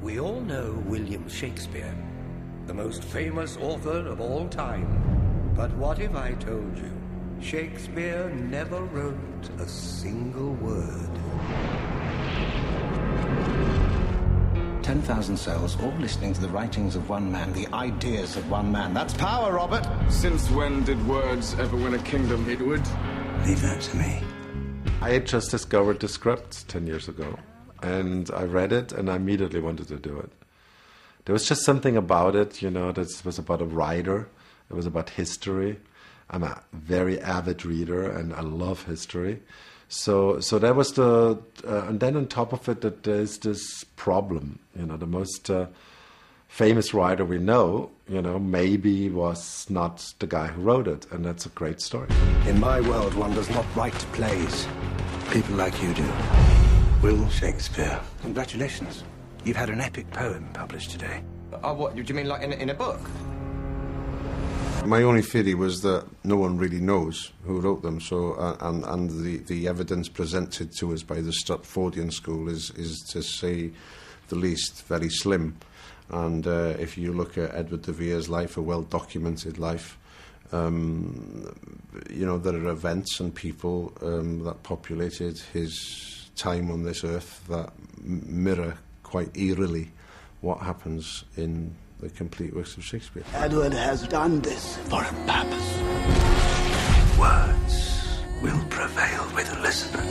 We all know William Shakespeare, the most famous author of all time. But what if I told you Shakespeare never wrote a single word? 10,000 cells, all listening to the writings of one man, the ideas of one man. That's power, Robert! Since when did words ever win a kingdom, Edward? Leave that to me. I had just discovered the script 10 years ago, and I read it, and I immediately wanted to do it. There was just something about it, you know, that was about a writer. It was about history. I'm a very avid reader, and I love history. So that was the, and then on top of it, that there's this problem, you know, the most famous writer we know, you know, maybe was not the guy who wrote it, and that's a great story. In my world, one does not write plays. People like you do. Will Shakespeare. Congratulations. You've had an epic poem published today. What, do you mean like in a book? My only theory was that no one really knows who wrote them, so and the evidence presented to us by the Stratfordian school is to say the least very slim. And if you look at Edward de Vere's life, a well-documented life, you know, there are events and people that populated his time on this earth that mirror quite eerily what happens in the complete works of Shakespeare. Edward has done this for a purpose. Words will prevail with the listener.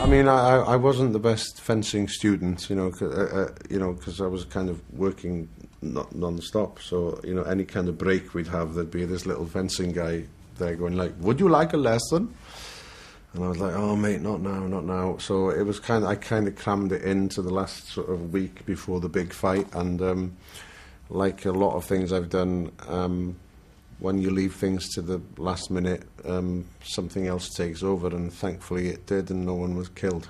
I mean, I wasn't the best fencing student, you know, because I was kind of working non-stop. So, you know, any kind of break we'd have, there'd be this little fencing guy there going like, "Would you like a lesson?" And I was like, "Oh, mate, not now, not now." So it was I kind of crammed it into the last sort of week before the big fight. And like a lot of things I've done, when you leave things to the last minute, something else takes over, and thankfully it did, and no one was killed.